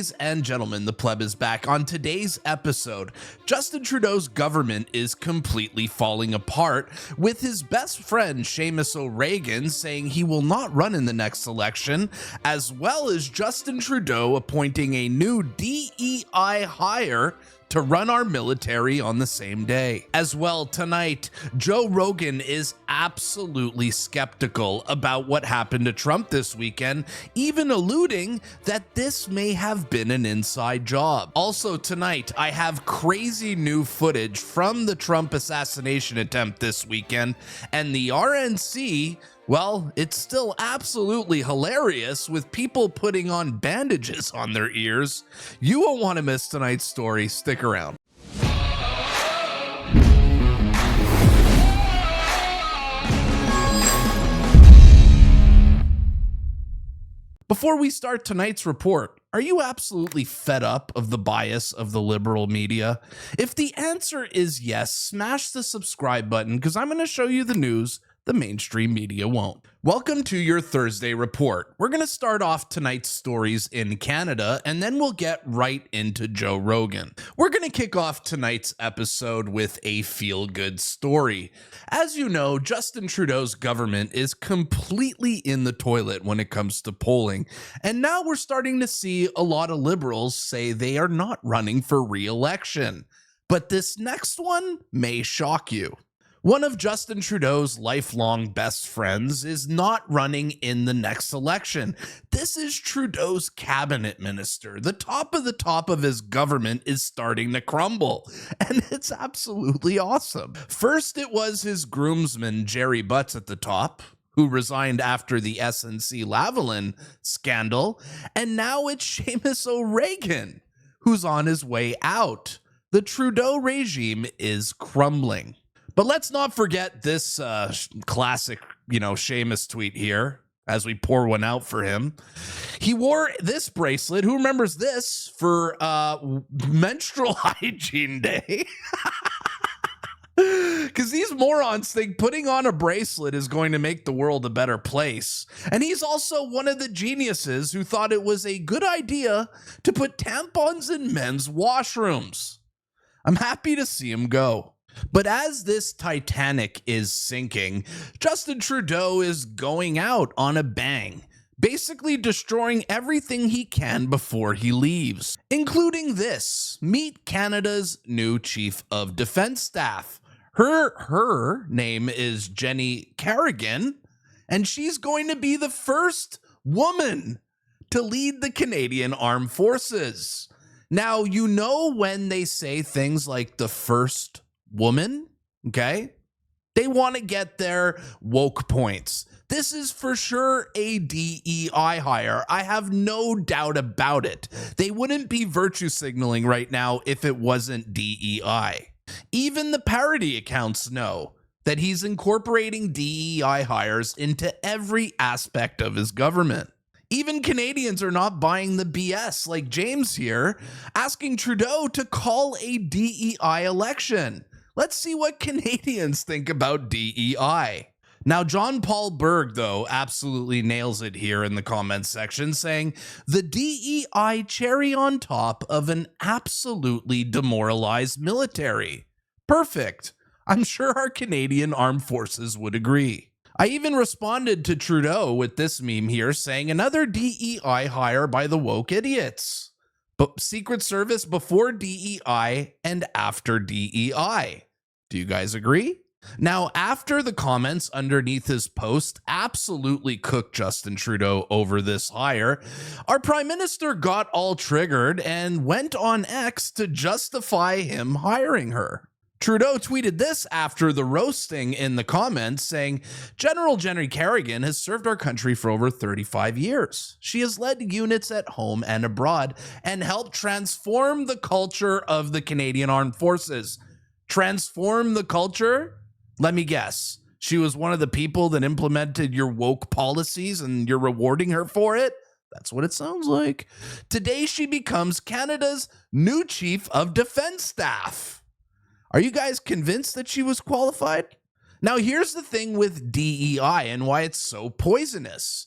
Ladies and gentlemen, the Pleb is back. On today's episode, Justin Trudeau's government is completely falling apart, with his best friend Seamus O'Regan saying he will not run in the next election, as well as Justin Trudeau appointing a new DEI hire to run our military on the same day. As well, tonight, Joe Rogan is absolutely skeptical about what happened to Trump this weekend, even alluding that this may have been an inside job. Also tonight, I have crazy new footage from the Trump assassination attempt this weekend, and the RNC, well, it's still absolutely hilarious with people putting on bandages on their ears. You won't want to miss tonight's story. Stick around. Before we start tonight's report, are you absolutely fed up of the bias of the liberal media? If the answer is yes, smash the subscribe button because I'm going to show you the news the mainstream media won't. Welcome to your Thursday report. We're going to start off tonight's stories in Canada, and then we'll get right into Joe Rogan. We're going to kick off tonight's episode with a feel-good story. As you know, Justin Trudeau's government is completely in the toilet when it comes to polling, and now we're starting to see a lot of liberals say they are not running for re-election. But this next one may shock you. One of Justin Trudeau's lifelong best friends is not running in the next election. This is Trudeau's cabinet minister. The top of his government is starting to crumble, and it's absolutely awesome. First, it was his groomsman, Jerry Butts, at the top, who resigned after the SNC-Lavalin scandal, and now it's Seamus O'Regan, who's on his way out. The Trudeau regime is crumbling. But let's not forget this classic, Seamus tweet here as we pour one out for him. He wore this bracelet. Who remembers this for menstrual hygiene day? Because these morons think putting on a bracelet is going to make the world a better place. And he's also one of the geniuses who thought it was a good idea to put tampons in men's washrooms. I'm happy to see him go. But as this Titanic is sinking, Justin Trudeau is going out on a bang, basically destroying everything he can before he leaves, including this. Meet Canada's new Chief of Defense Staff. Her name is Jenny Kerrigan, and she's going to be the first woman to lead the Canadian Armed Forces. Now, you know when they say things like the first woman, okay? They want to get their woke points. This is for sure a DEI hire. I have no doubt about it. They wouldn't be virtue signaling right now if it wasn't DEI. Even the parody accounts know that he's incorporating DEI hires into every aspect of his government. Even Canadians are not buying the BS, like James here, asking Trudeau to call a DEI election. Let's see what Canadians think about DEI. Now, John Paul Berg, though, absolutely nails it here in the comments section, saying, the DEI cherry on top of an absolutely demoralized military. Perfect. I'm sure our Canadian Armed Forces would agree. I even responded to Trudeau with this meme here saying another DEI hire by the woke idiots. But Secret Service before DEI and after DEI. Do you guys agree? Now, after the comments underneath his post absolutely cooked Justin Trudeau over this hire, our Prime Minister got all triggered and went on X to justify him hiring her. Trudeau tweeted this after the roasting in the comments, saying, General Jenny Kerrigan has served our country for over 35 years. She has led units at home and abroad and helped transform the culture of the Canadian Armed Forces. Transform the culture? Let me guess. She was one of the people that implemented your woke policies and you're rewarding her for it? That's what it sounds like. Today she becomes Canada's new Chief of Defense Staff. Are you guys convinced that she was qualified? Now, here's the thing with DEI and why it's so poisonous.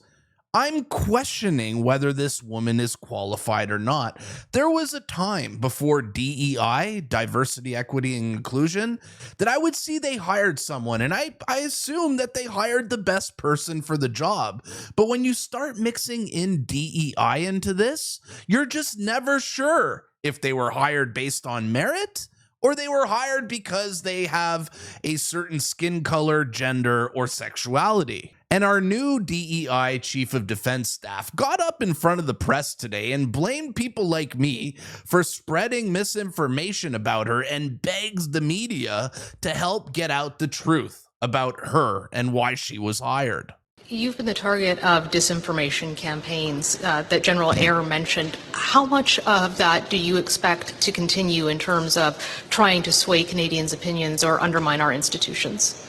I'm questioning whether this woman is qualified or not. There was a time before DEI, diversity, equity, and inclusion, that I would see they hired someone, and I assume that they hired the best person for the job. But when you start mixing in DEI into this, you're just never sure if they were hired based on merit or they were hired because they have a certain skin color, gender, or sexuality. And our new DEI Chief of Defense Staff got up in front of the press today and blamed people like me for spreading misinformation about her and begs the media to help get out the truth about her and why she was hired. You've been the target of disinformation campaigns that General Eyre mentioned. How much of that do you expect to continue in terms of trying to sway Canadians' opinions or undermine our institutions?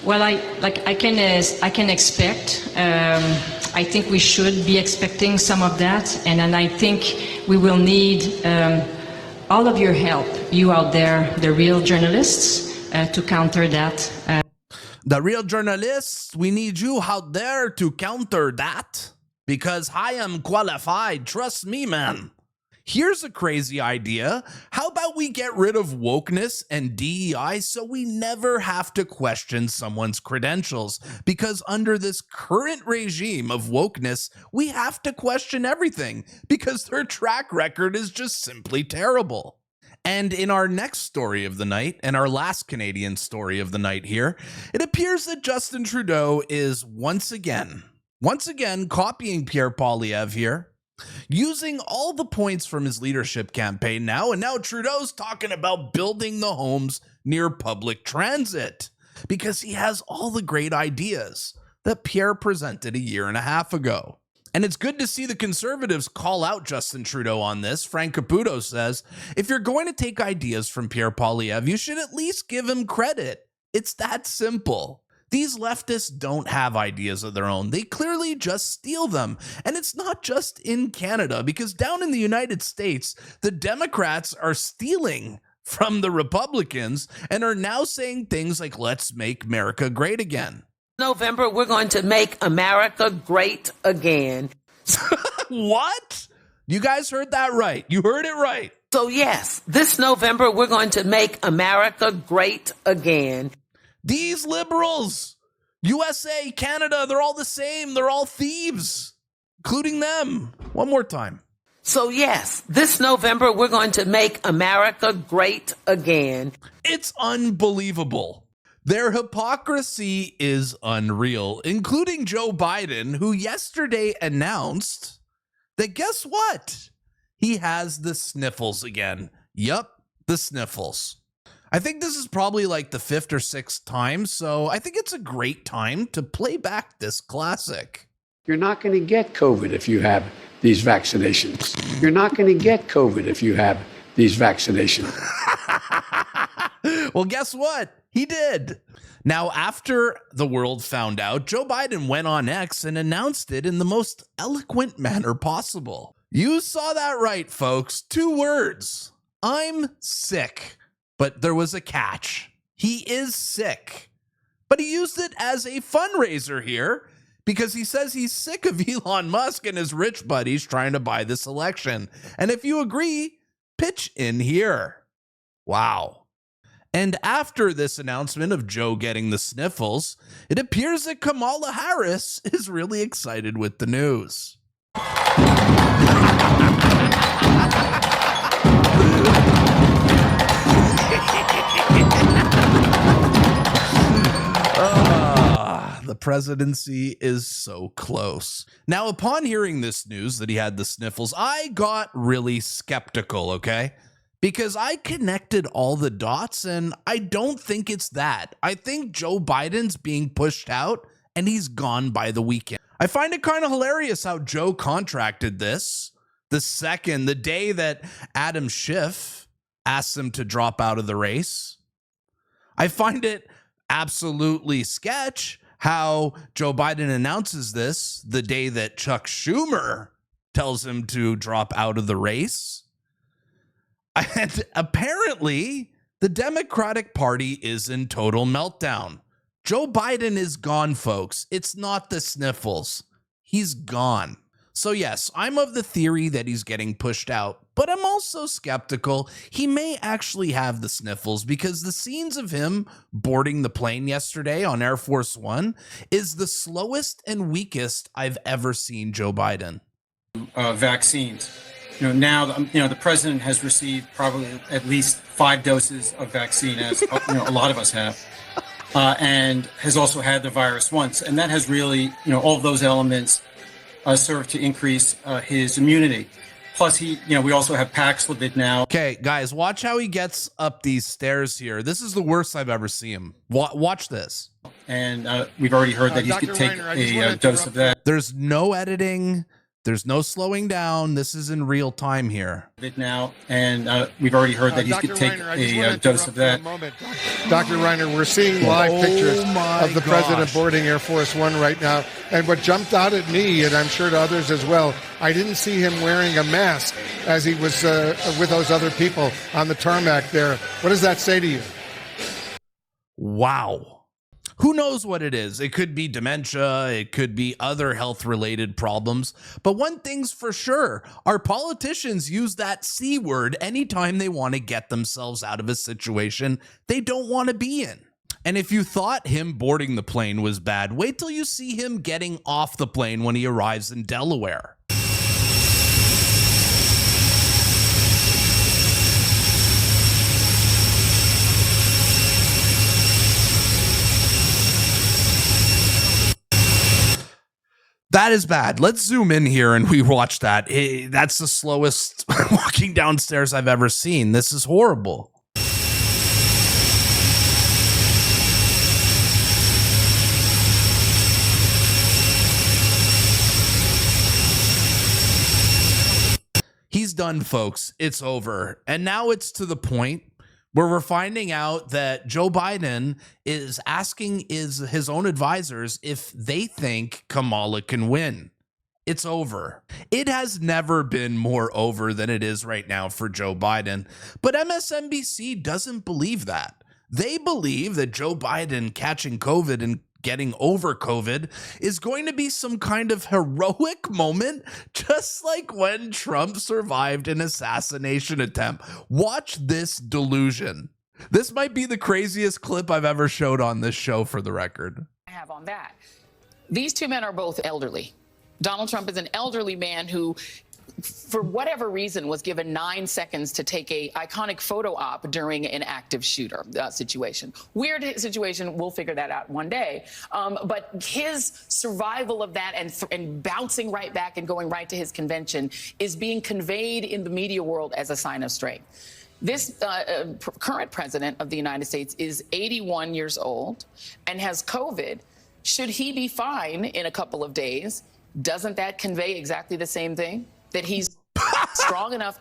Well, I can expect. I think we should be expecting some of that, and I think we will need all of your help, you out there, the real journalists, to counter that. The real journalists, we need you out there to counter that, because I am qualified. Trust me, man. Here's a crazy idea. How about we get rid of wokeness and DEI so we never have to question someone's credentials? Because under this current regime of wokeness, we have to question everything because their track record is just simply terrible. And in our next story of the night, and our last Canadian story of the night here, it appears that Justin Trudeau is once again copying Pierre Poilievre here, using all the points from his leadership campaign now, and now Trudeau's talking about building the homes near public transit because he has all the great ideas that Pierre presented a year and a half ago. And it's good to see the Conservatives call out Justin Trudeau on this. Frank Caputo says, if you're going to take ideas from Pierre Poilievre, you should at least give him credit. It's that simple. These leftists don't have ideas of their own. They clearly just steal them. And it's not just in Canada, because down in the United States, the Democrats are stealing from the Republicans and are now saying things like, let's make America great again. November, we're going to make America great again. What? You guys heard that right. You heard it right. So yes, this November, we're going to make America great again. These liberals, USA, Canada, they're all the same. They're all thieves, including them. One more time. So yes, this November, we're going to make America great again. It's unbelievable. Their hypocrisy is unreal, including Joe Biden, who yesterday announced that guess what? He has the sniffles again. Yup, the sniffles. I think this is probably like the 5th or 6th time, so I think it's a great time to play back this classic. You're not going to get COVID if you have these vaccinations. You're not going to get COVID if you have these vaccinations. Well, guess what? He did. Now, after the world found out, Joe Biden went on X and announced it in the most eloquent manner possible. You saw that right, folks. 2 words. I'm sick. But there was a catch. He is sick. But he used it as a fundraiser here because he says he's sick of Elon Musk and his rich buddies trying to buy this election. And if you agree, pitch in here. Wow. And after this announcement of Joe getting the sniffles, it appears that Kamala Harris is really excited with the news. The presidency is so close. Now, upon hearing this news that he had the sniffles, I got really skeptical, okay? Because I connected all the dots, and I don't think it's that. I think Joe Biden's being pushed out, and he's gone by the weekend. I find it kind of hilarious how Joe contracted this the day that Adam Schiff asked him to drop out of the race. I find it absolutely sketch how Joe Biden announces this the day that Chuck Schumer tells him to drop out of the race. And apparently, the Democratic Party is in total meltdown. Joe Biden is gone, folks. It's not the sniffles. he's gone. So yes, I'm of the theory that he's getting pushed out, but I'm also skeptical he may actually have the sniffles, because the scenes of him boarding the plane yesterday on Air Force One is the slowest and weakest I've ever seen Joe Biden. Vaccines. Now the president has received probably at least 5 doses of vaccine, as a lot of us have, and has also had the virus once, and that has really, all of those elements serve to increase his immunity. Plus, we also have Paxlovid now. Okay, guys, watch how he gets up these stairs here. This is the worst I've ever seen him. Watch this. And we've already heard that he's going to take a dose of that. There's no editing. There's no slowing down. This is in real time here. Now, and we've already heard that he's going to take a dose of that. Dr. Reiner, we're seeing live pictures of the president boarding Air Force One right now. And what jumped out at me, and I'm sure to others as well, I didn't see him wearing a mask as he was with those other people on the tarmac there. What does that say to you? Wow. Who knows what it is? It could be dementia. It could be other health-related problems. But one thing's for sure, our politicians use that C word anytime they want to get themselves out of a situation they don't want to be in. And if you thought him boarding the plane was bad, wait till you see him getting off the plane when he arrives in Delaware. That is bad. Let's zoom in here and we watch that. That's the slowest walking downstairs I've ever seen. This is horrible. He's done, folks. It's over. And now it's to the point where we're finding out that Joe Biden is asking his own advisors if they think Kamala can win. It's over. It has never been more over than it is right now for Joe Biden. But MSNBC doesn't believe that. They believe that Joe Biden catching COVID and getting over COVID is going to be some kind of heroic moment, just like when Trump survived an assassination attempt. Watch this delusion. This might be the craziest clip I've ever showed on this show, for the record. I have on that. These two men are both elderly. Donald Trump is an elderly man who, for whatever reason, was given 9 seconds to take a iconic photo op during an active shooter situation. Weird situation. We'll figure that out one day. But his survival of that and bouncing right back and going right to his convention is being conveyed in the media world as a sign of strength. This current president of the United States is 81 years old and has COVID. Should he be fine in a couple of days? Doesn't that convey exactly the same thing? That he's strong enough.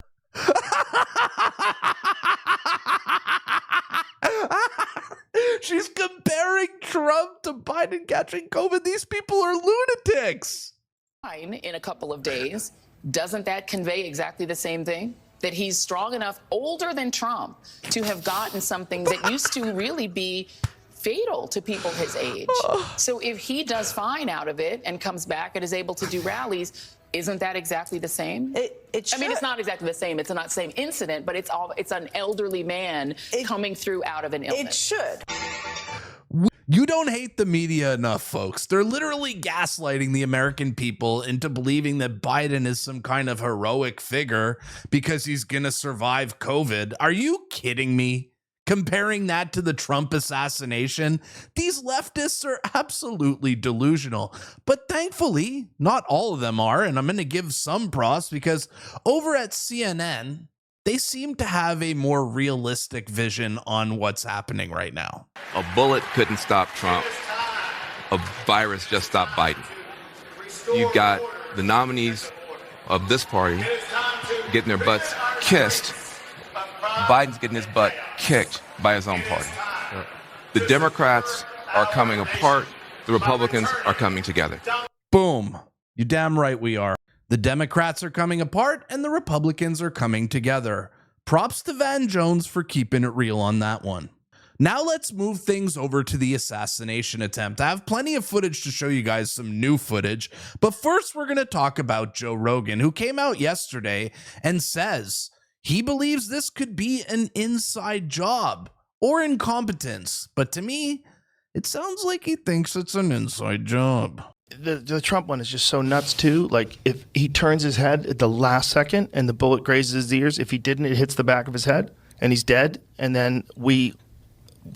She's comparing Trump to Biden catching COVID. These people are lunatics. Fine in a couple of days. Doesn't that convey exactly the same thing? That he's strong enough, older than Trump, to have gotten something that used to really be fatal to people his age. So if he does fine out of it and comes back and is able to do rallies, isn't that exactly the same? It should. I mean, it's not exactly the same. It's not the same incident, but it's an elderly man coming through out of an illness. It should. You don't hate the media enough, folks. They're literally gaslighting the American people into believing that Biden is some kind of heroic figure because he's going to survive COVID. Are you kidding me? Comparing that to the Trump assassination, these leftists are absolutely delusional. But thankfully, not all of them are, and I'm going to give some props because over at CNN, they seem to have a more realistic vision on what's happening right now. A bullet couldn't stop Trump. A virus just stopped Biden. You've got the nominees of this party getting their butts kissed. Biden's getting his butt kicked by his own party. The Democrats are coming apart. The Republicans are coming together. Boom. You damn right we are. The Democrats are coming apart and the Republicans are coming together. Props to Van Jones for keeping it real on that one. Now let's move things over to the assassination attempt. I have plenty of footage to show you guys some new footage, but first we're going to talk about Joe Rogan, who came out yesterday and says he believes this could be an inside job or incompetence. But to me, it sounds like he thinks it's an inside job. The Trump one is just so nuts too. Like if he turns his head at the last second and the bullet grazes his ears, if he didn't, it hits the back of his head and he's dead. And then we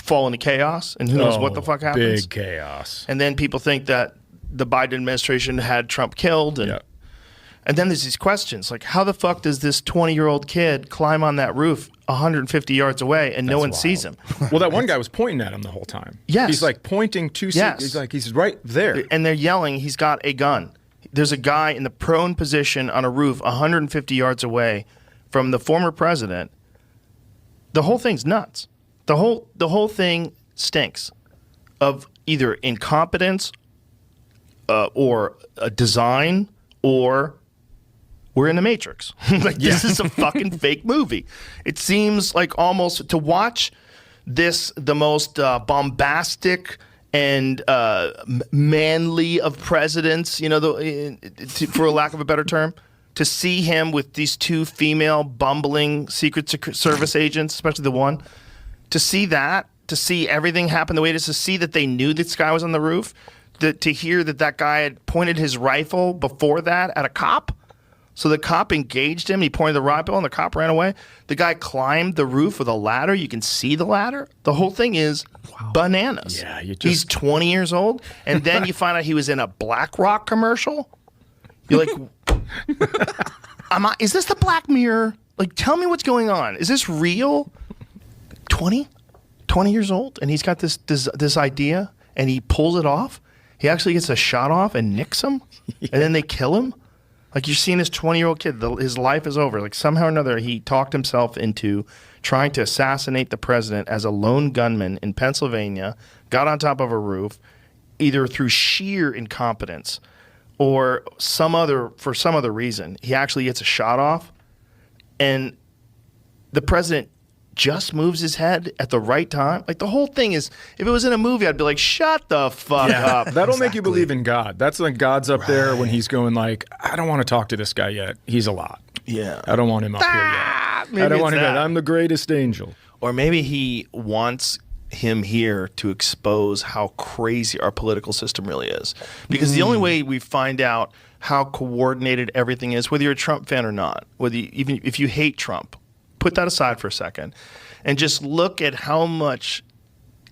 fall into chaos and who knows what the fuck happens. Big chaos. And then people think that the Biden administration had Trump killed. And then there's these questions like, how the fuck does this 20-year-old kid climb on that roof 150 yards away and no one sees him? Well, that one guy was pointing at him the whole time. Yes. He's like pointing to he's right there. And they're yelling, he's got a gun. There's a guy in the prone position on a roof 150 yards away from the former president. The whole thing's nuts. The whole thing stinks of either incompetence or a design or we're in the Matrix. This is a fucking fake movie. It seems like almost to watch this, the most bombastic and manly of presidents, for a lack of a better term, to see him with these two female bumbling Secret Service agents, especially the one, to see that, to see everything happen the way it is, to see that they knew this guy was on the roof, to hear that guy had pointed his rifle before that at a cop. So the cop engaged him. He pointed the rifle and the cop ran away. The guy climbed the roof with a ladder. You can see the ladder. The whole thing is bananas. Yeah, he's 20 years old. And then you find out he was in a BlackRock commercial. You're like, is this the Black Mirror? Like, tell me what's going on. Is this real? 20 years old, and he's got this idea, and he pulls it off. He actually gets a shot off and nicks him, and then they kill him. Like, you're seeing this 20-year-old kid, his life is over. Like, somehow or another, he talked himself into trying to assassinate the president as a lone gunman in Pennsylvania, got on top of a roof, either through sheer incompetence or for some other reason. He actually gets a shot off, and the president just moves his head at the right time. Like, the whole thing is, if it was in a movie, I'd be like, shut the fuck up. That'll make you believe in God. That's when God's up there when he's going like, I don't want to talk to this guy yet. He's a lot. Yeah. I don't want him up here yet. I don't want him yet. I'm the greatest angel. Or maybe he wants him here to expose how crazy our political system really is. Because the only way we find out how coordinated everything is, whether you're a Trump fan or not, even if you hate Trump, put that aside for a second and just look at how much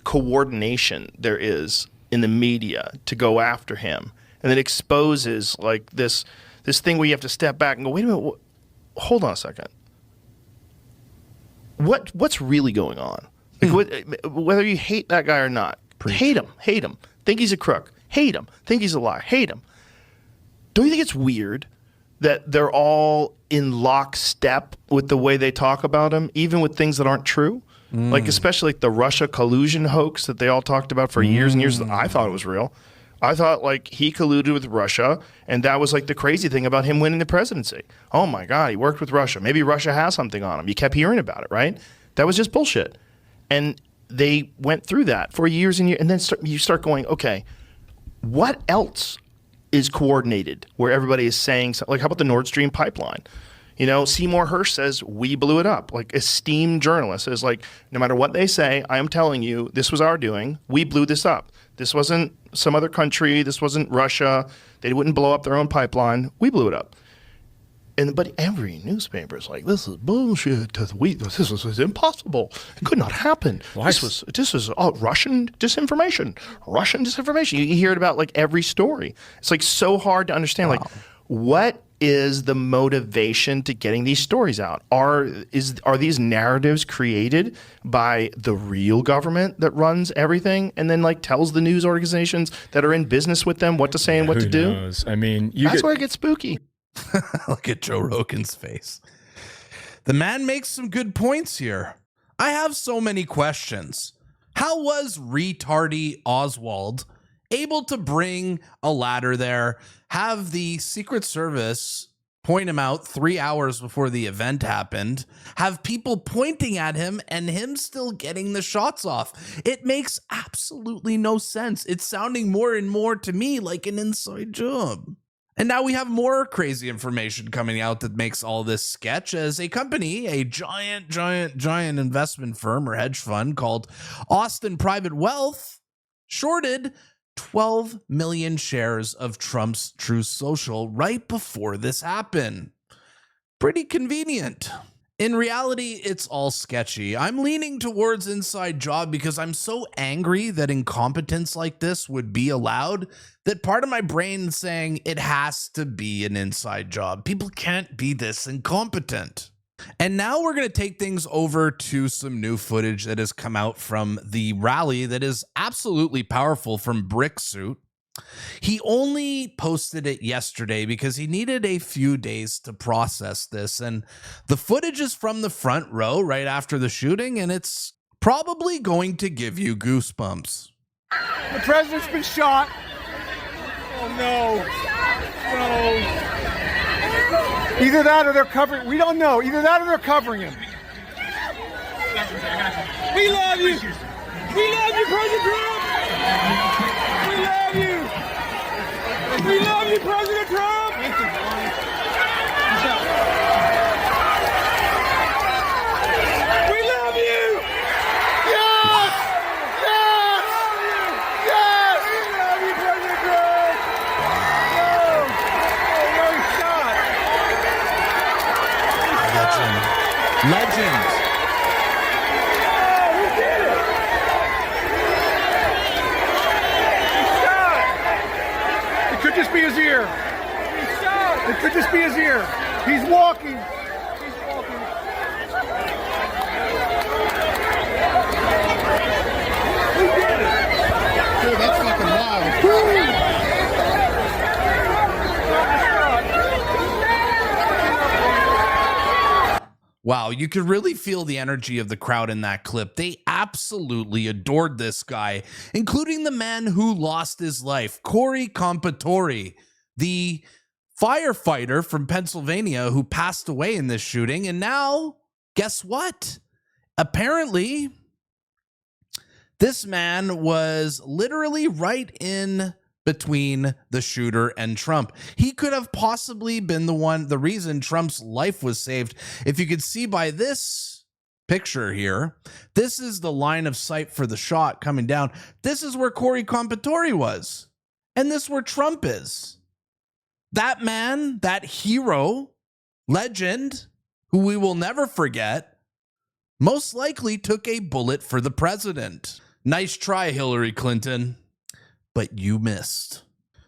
coordination there is in the media to go after him. And it exposes like this thing where you have to step back and go, wait a minute, hold on a second. What's really going on? Like, whether you hate that guy or not, hate him, think he's a crook, hate him, think he's a liar, hate him. Don't you think it's weird that they're all in lockstep with the way they talk about him, even with things that aren't true? Like, especially like the Russia collusion hoax that they all talked about for years and years. I thought it was real. I thought like he colluded with Russia, and that was like the crazy thing about him winning the presidency. Oh my God, he worked with Russia. Maybe Russia has something on him. You kept hearing about it, right? That was just bullshit. And they went through that for years and years, and then you start going, okay, what else is coordinated where everybody is saying something? Like, how about the Nord Stream pipeline? Seymour Hersh says we blew it up. Like, esteemed journalist is like, no matter what they say, I am telling you, this was our doing. We blew this up. This wasn't some other country. This wasn't Russia. They wouldn't blow up their own pipeline. We blew it up. But every newspaper is like, this is bullshit. This was impossible. It could not happen. This was Russian disinformation. Russian disinformation. You hear it about like every story. It's like so hard to understand. Wow. Like, what is the motivation to getting these stories out? Are these narratives created by the real government that runs everything and then like tells the news organizations that are in business with them what to say and what to do? Who knows? I mean, that's where it gets spooky. Look at Joe Rogan's face. The man makes some good points here. I have so many questions. How was retardy Oswald able to bring a ladder there, have the Secret Service point him out 3 hours before the event happened, have people pointing at him and him still getting the shots off. It makes absolutely no sense. It's sounding more and more to me like an inside job. And now we have more crazy information coming out that makes all this sketch, as a company, a giant investment firm or hedge fund called Austin Private Wealth, shorted 12 million shares of Trump's Truth Social right before this happened. Pretty convenient. In reality, it's all sketchy. I'm leaning towards inside job because I'm so angry that incompetence like this would be allowed that part of my brain is saying it has to be an inside job. People can't be this incompetent. And now we're going to take things over to some new footage that has come out from the rally that is absolutely powerful from Brick Suit. He only posted it yesterday because he needed a few days to process this. And the footage is from the front row right after the shooting, and it's probably going to give you goosebumps. The president's been shot. Oh, no. No. Either that or they're covering. We don't know. Either that or they're covering him. We love you. We love you, President Trump. We love you. We love you, President Trump. We love you. Yes. Yes. Yes. We love you, President Trump. No, he's shot. Legend. Oh, we did it. He's shot. It could just be his ear. He's shot. It could just be his ear. He's walking. He's walking. We did it. Dude, that's fucking wild. Woo! Wow, you could really feel the energy of the crowd in that clip. They absolutely adored this guy, including the man who lost his life, Corey Compatore, the firefighter from Pennsylvania who passed away in this shooting. And now, guess what? Apparently, this man was literally right in between the shooter and Trump. He could have possibly been the reason Trump's life was saved. If you could see by this picture here, this is the line of sight for the shot coming down. This is where Corey Compatore was. And this is where Trump is. That man, that hero, legend, who we will never forget, most likely took a bullet for the president. Nice try, Hillary Clinton. But you missed.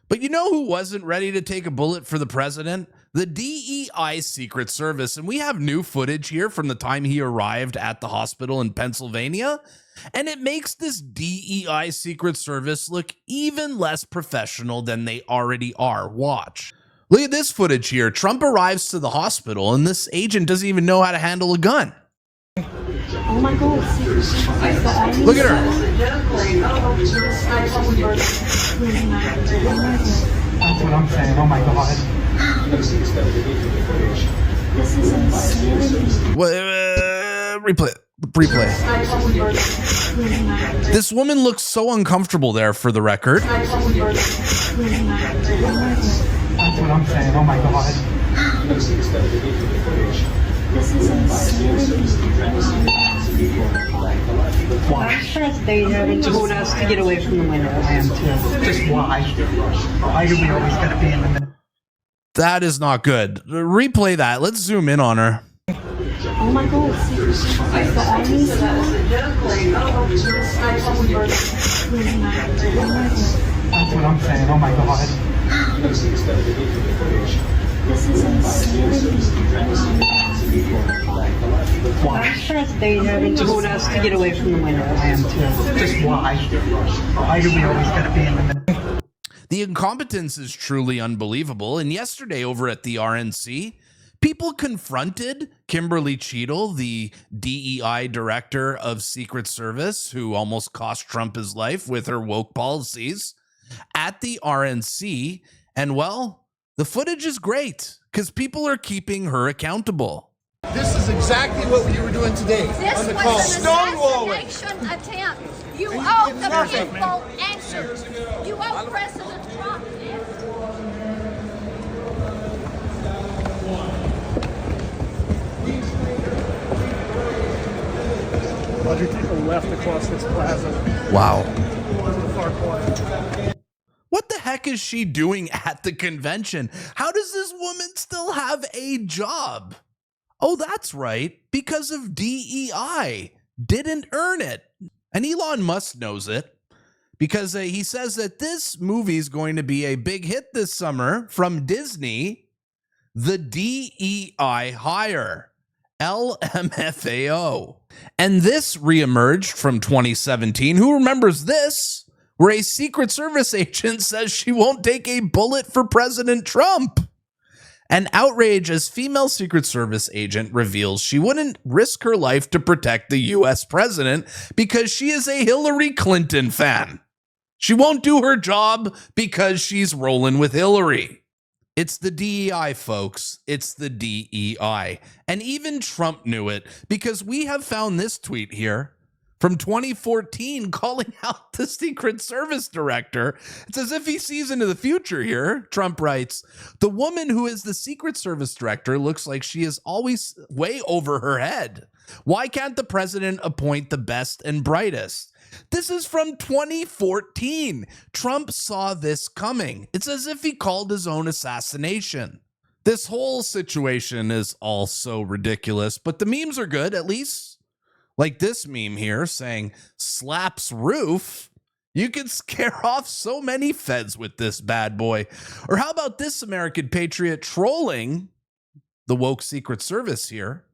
But you know who wasn't ready to take a bullet for the president? The DEI Secret Service. And we have new footage here from the time he arrived at the hospital in Pennsylvania. And it makes this DEI Secret Service look even less professional than they already are. Watch. Look at this footage here. Trump arrives to the hospital and this agent doesn't even know how to handle a gun. Oh my God. Look at her. That's what I'm saying. Oh my God. This is insane. Replay. This woman looks so uncomfortable there, for the record. That's what I'm saying. Oh my God. This is insane. Why? They told us to get away from the window. I am too. Just why? Why do we always gotta be in the middle? That is not good. Replay that. Let's zoom in on her. Oh my God. That's what I'm saying. Oh my God. This is insane. Why? They told us to get away from the window. I am too. Just why? Why do we always gotta be in the middle? The incompetence is truly unbelievable. And yesterday over at the RNC, people confronted Kimberly Cheadle, the DEI director of Secret Service, who almost cost Trump his life with her woke policies, at the RNC. And well, The footage is great because people are keeping her accountable. This is exactly what you were doing today on the call. This was an assassination attempt. You owe the people answers. You owe President Trump answers. Other people left across this plaza. Wow. To the far corner. What the heck is she doing at the convention? How does this woman still have a job? Oh, that's right. Because of DEI. Didn't earn it. And Elon Musk knows it. Because he says that this movie is going to be a big hit this summer from Disney. The DEI hire. LMFAO. And this reemerged from 2017. Who remembers this? Where a Secret Service agent says she won't take a bullet for President Trump. An outrage as female Secret Service agent reveals she wouldn't risk her life to protect the US president because she is a Hillary Clinton fan. She won't do her job because she's rolling with Hillary. It's the DEI, folks. It's the DEI. And even Trump knew it because we have found this tweet here from 2014 calling out the Secret Service director. It's as if he sees into the future here. Trump writes, "The woman who is the Secret Service director looks like she is always way over her head. Why can't the president appoint the best and brightest?" This is from 2014. Trump saw this coming. It's as if he called his own assassination. This whole situation is all so ridiculous, but the memes are good, at least. Like this meme here saying, "Slaps roof." You can scare off so many feds with this bad boy. Or how about this American patriot trolling the woke Secret Service here,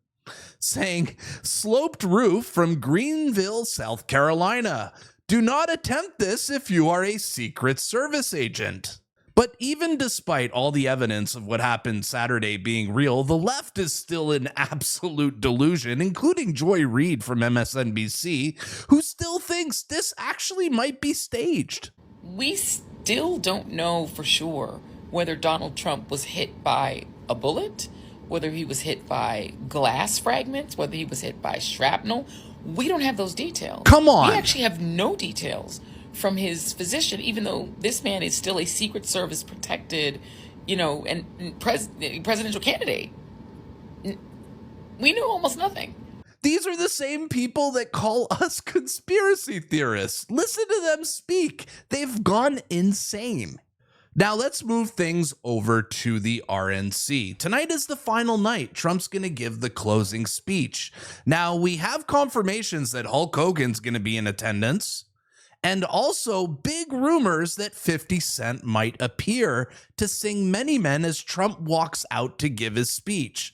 saying, "Sloped roof from Greenville, South Carolina. Do not attempt this if you are a Secret Service agent." But even despite all the evidence of what happened Saturday being real, the left is still in absolute delusion, including Joy Reid from MSNBC, who still thinks this actually might be staged. We still don't know for sure whether Donald Trump was hit by a bullet, whether he was hit by glass fragments, whether he was hit by shrapnel. We don't have those details. Come on. We actually have no details from his physician, even though this man is still a Secret Service protected, and presidential candidate. We knew almost nothing. These are the same people that call us conspiracy theorists. Listen to them speak. They've gone insane. Now let's move things over to the RNC. Tonight is the final night. Trump's going to give the closing speech. Now we have confirmations that Hulk Hogan's going to be in attendance. And also big rumors that 50 Cent might appear to sing Many Men as Trump walks out to give his speech.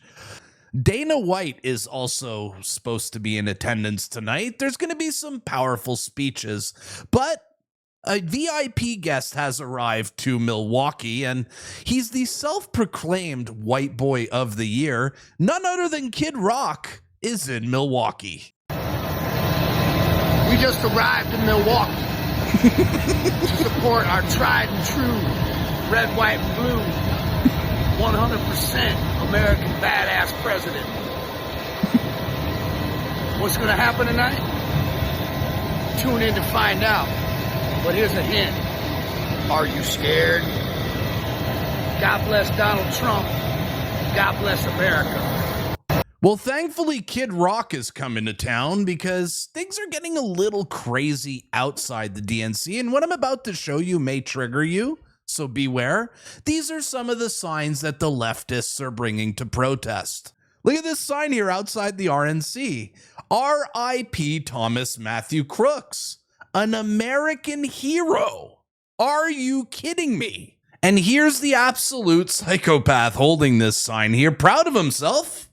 Dana White is also supposed to be in attendance tonight. There's going to be some powerful speeches, but a VIP guest has arrived to Milwaukee, and he's the self-proclaimed white boy of the year. None other than Kid Rock is in Milwaukee. We just arrived in Milwaukee to support our tried and true red, white, and blue 100% American badass president. What's going to happen tonight? Tune in to find out. But here's a hint. Are you scared? God bless Donald Trump. God bless America. Well, thankfully, Kid Rock is coming to town because things are getting a little crazy outside the DNC, and what I'm about to show you may trigger you, so beware. These are some of the signs that the leftists are bringing to protest. Look at this sign here outside the RNC. R.I.P. Thomas Matthew Crooks, an American hero. Are you kidding me? And here's the absolute psychopath holding this sign here, proud of himself,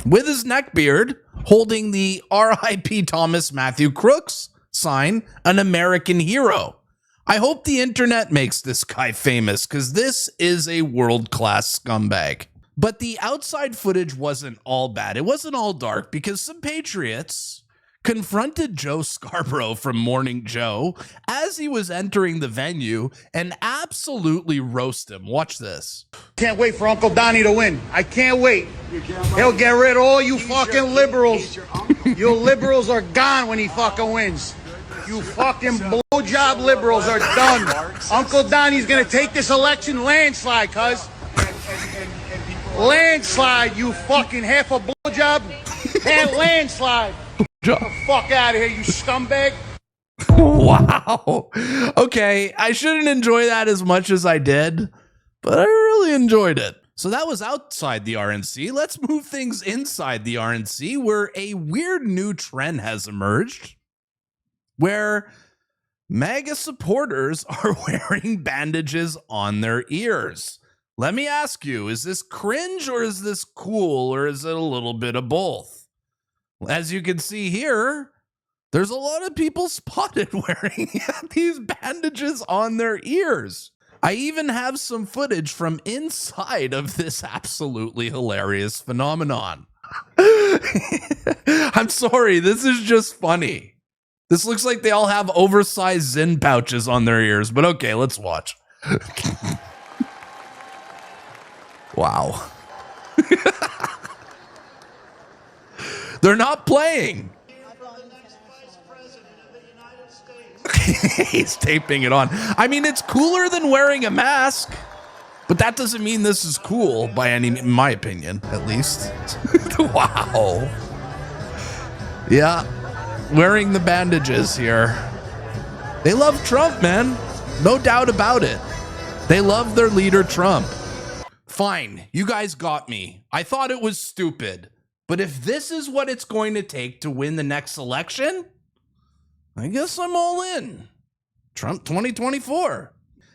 with his neckbeard, holding the R.I.P. Thomas Matthew Crooks sign, an American hero. I hope the internet makes this guy famous because this is a world-class scumbag. But the outside footage wasn't all bad. It wasn't all dark because some patriots confronted Joe Scarborough from Morning Joe as he was entering the venue and absolutely roast him. Watch this. Can't wait for Uncle Donnie to win. I can't wait. He'll get rid of all you fucking liberals. You liberals are gone when he fucking wins. You fucking blowjob liberals are done. Uncle Donnie's gonna take this election landslide, cuz. Landslide, you fucking half a blowjob. Half landslide. Get the fuck out of here, you scumbag. Wow. Okay, I shouldn't enjoy that as much as I did, but I really enjoyed it. So that was outside the RNC. Let's move things inside the RNC, where a weird new trend has emerged, where MAGA supporters are wearing bandages on their ears. Let me ask you, is this cringe or is this cool, or is it a little bit of both? As you can see here, there's a lot of people spotted wearing these bandages on their ears. I even have some footage from inside of this absolutely hilarious phenomenon. I'm sorry, this is just funny. This looks like they all have oversized Zyn pouches on their ears, but okay, let's watch. Wow. They're not playing. He's taping it on. I mean, it's cooler than wearing a mask, but that doesn't mean this is cool by any, in my opinion, at least. Wow. Yeah, wearing the bandages here. They love Trump, man. No doubt about it. They love their leader, Trump. Fine, you guys got me. I thought it was stupid. But if this is what it's going to take to win the next election, I guess I'm all in. Trump 2024.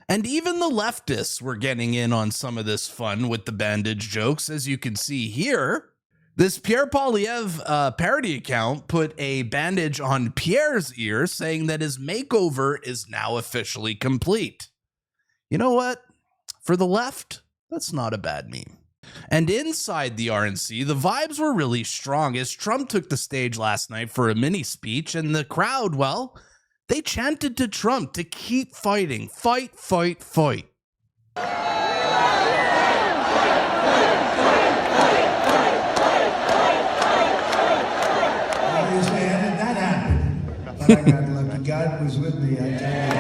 And even the leftists were getting in on some of this fun with the bandage jokes, as you can see here. This Pierre Poilievre parody account put a bandage on Pierre's ear, saying that his makeover is now officially complete. You know what? For the left, that's not a bad meme. And inside the RNC, the vibes were really strong as Trump took the stage last night for a mini speech, and the crowd, well, they chanted to Trump to keep fighting. Fight, fight, fight. Obviously, how did that happen? But I got lucky. God was with me, I tell you.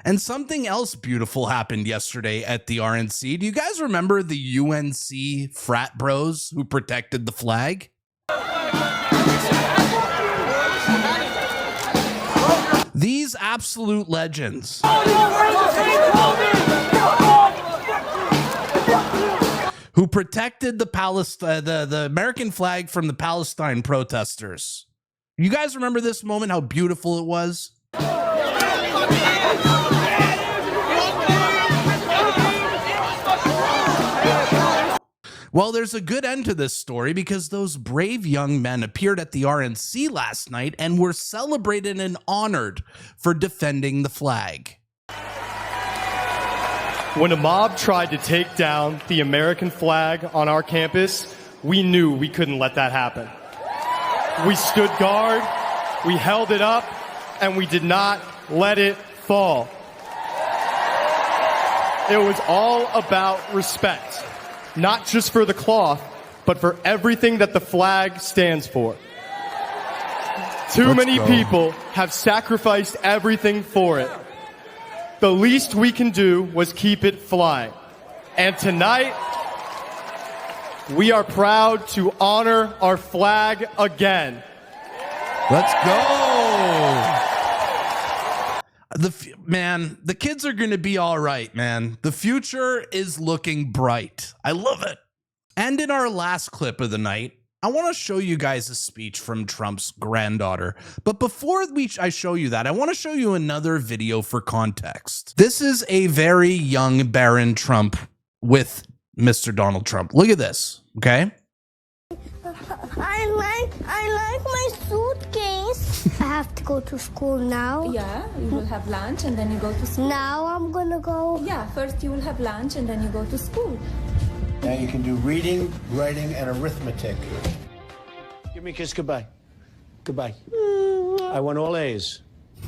And something else beautiful happened yesterday at the RNC. Do you guys remember the UNC Frat Bros who protected the flag? These absolute legends who protected the American flag from the Palestine protesters. You guys remember this moment, how beautiful it was? Well, there's a good end to this story because those brave young men appeared at the RNC last night and were celebrated and honored for defending the flag. When a mob tried to take down the American flag on our campus, we knew we couldn't let that happen. We stood guard, we held it up, and we did not let it fall. It was all about respect. Not just for the cloth, but for everything that the flag stands for. Too many people have sacrificed everything for it. The least we can do was keep it flying. And tonight, we are proud to honor our flag again. Let's go. The kids are going to be all right, man. The future is looking bright. I love it. And in our last clip of the night, I want to show you guys a speech from Trump's granddaughter. But before I show you that, I want to show you another video for context. This is a very young Baron Trump with Mr. Donald Trump. Look at this, okay? I like my suitcase. I have to go to school now. Yeah, you will have lunch and then you go to school. Now I'm gonna go. Yeah, first you will have lunch and then you go to school. Now you can do reading, writing, and arithmetic. Give me a kiss goodbye. Goodbye. I want all A's.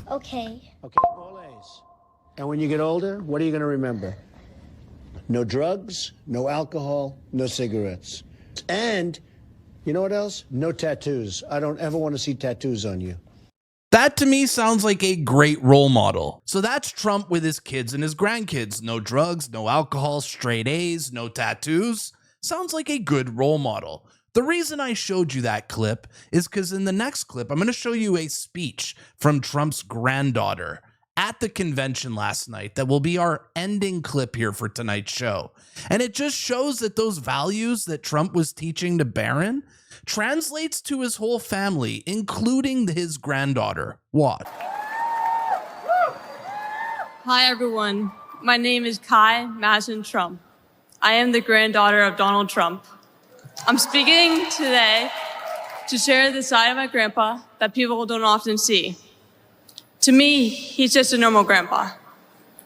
Okay. Okay, all A's. And when you get older, what are you going to remember? No drugs, no alcohol, no cigarettes. And you know what else? No tattoos. I don't ever want to see tattoos on you. That to me sounds like a great role model. So that's Trump with his kids and his grandkids. No drugs, no alcohol, straight A's, no tattoos. Sounds like a good role model. The reason I showed you that clip is because in the next clip, I'm going to show you a speech from Trump's granddaughter at the convention last night that will be our ending clip here for tonight's show. And it just shows that those values that Trump was teaching to Barron translates to his whole family, including his granddaughter. What? Hi, everyone. My name is Kai Madison Trump. I am the granddaughter of Donald Trump. I'm speaking today to share the side of my grandpa that people don't often see. To me, he's just a normal grandpa.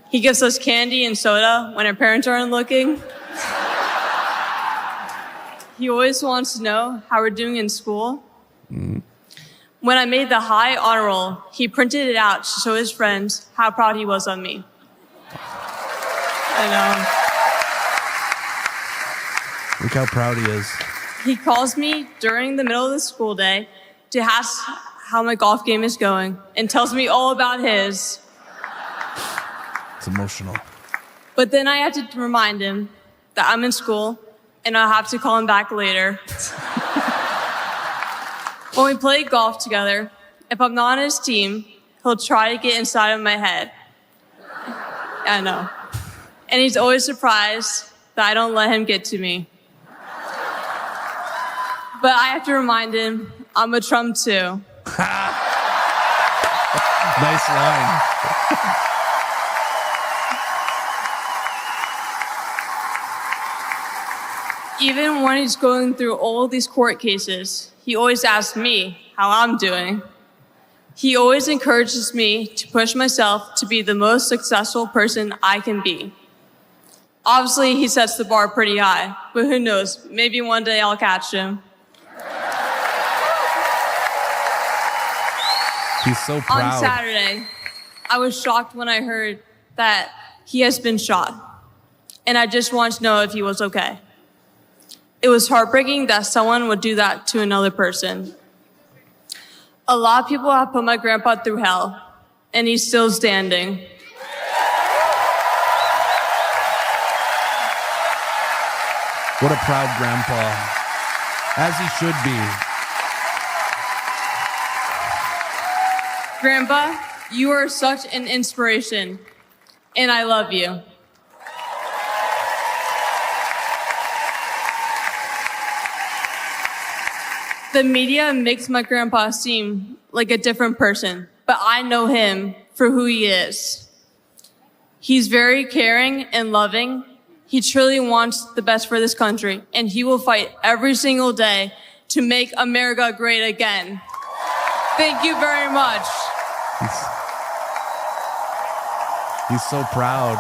He gives us candy and soda when our parents aren't looking. He always wants to know how we're doing in school. When I made the high honor roll, he printed it out to show his friends how proud he was of me. I know. Look how proud he is. He calls me during the middle of the school day to ask how my golf game is going and tells me all about his. It's emotional. But then I have to remind him that I'm in school and I'll have to call him back later. When we play golf together, if I'm not on his team, he'll try to get inside of my head. I know. And he's always surprised that I don't let him get to me. But I have to remind him I'm a Trump too. Nice line. Even when he's going through all these court cases, he always asks me how I'm doing. He always encourages me to push myself to be the most successful person I can be. Obviously, he sets the bar pretty high, but who knows, maybe one day I'll catch him. He's so proud. On Saturday, I was shocked when I heard that he has been shot, and I just wanted to know if he was okay. It was heartbreaking that someone would do that to another person. A lot of people have put my grandpa through hell, and he's still standing. What a proud grandpa, as he should be. Grandpa, you are such an inspiration, and I love you. The media makes my grandpa seem like a different person, but I know him for who he is. He's very caring and loving. He truly wants the best for this country, and he will fight every single day to make America great again. Thank you very much. He's so proud.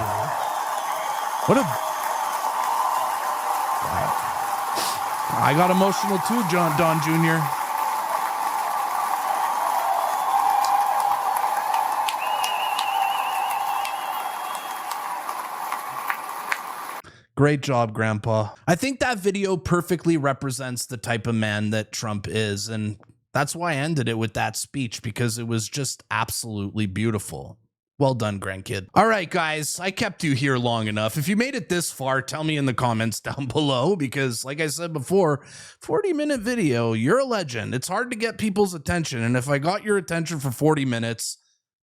What a... I got emotional too, Don Jr. Great job, Grandpa. I think that video perfectly represents the type of man that Trump is, and that's why I ended it with that speech, because it was just absolutely beautiful. Well done, grandkid. All right, guys, I kept you here long enough. If you made it this far, tell me in the comments down below, because like I said before, 40-minute video, you're a legend. It's hard to get people's attention, and if I got your attention for 40 minutes,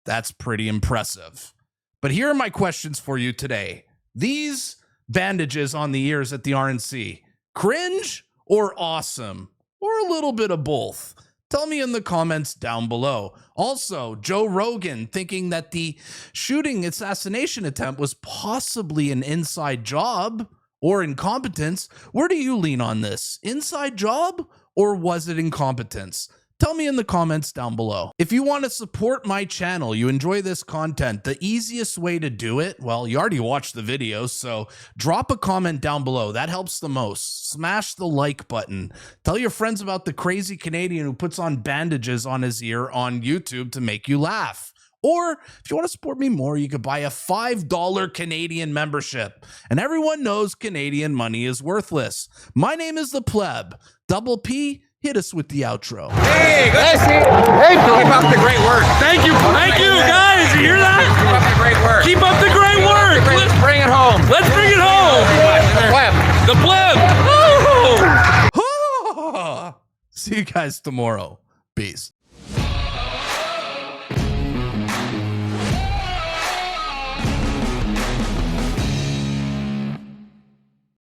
that's pretty impressive. But here are my questions for you today. These bandages on the ears at the RNC, cringe or awesome? Or a little bit of both? Tell me in the comments down below. Also, Joe Rogan thinking that the shooting assassination attempt was possibly an inside job or incompetence. Where do you lean on this? Inside job or was it incompetence? Tell me in the comments down below. If you want to support my channel, you enjoy this content, the easiest way to do it, well, you already watched the videos, so drop a comment down below. That helps the most. Smash the like button. Tell your friends about the crazy Canadian who puts on bandages on his ear on YouTube to make you laugh. Or if you want to support me more, you could buy a $5 Canadian membership. And everyone knows Canadian money is worthless. My name is the Pleb. Double P, hit us with the outro. Hey, keep up the great work. Thank you, guys. You hear that? Keep up the great work. Keep up the great work. Let's bring it home. Let's bring it home. The Pleb. The Pleb. See you guys tomorrow. Peace.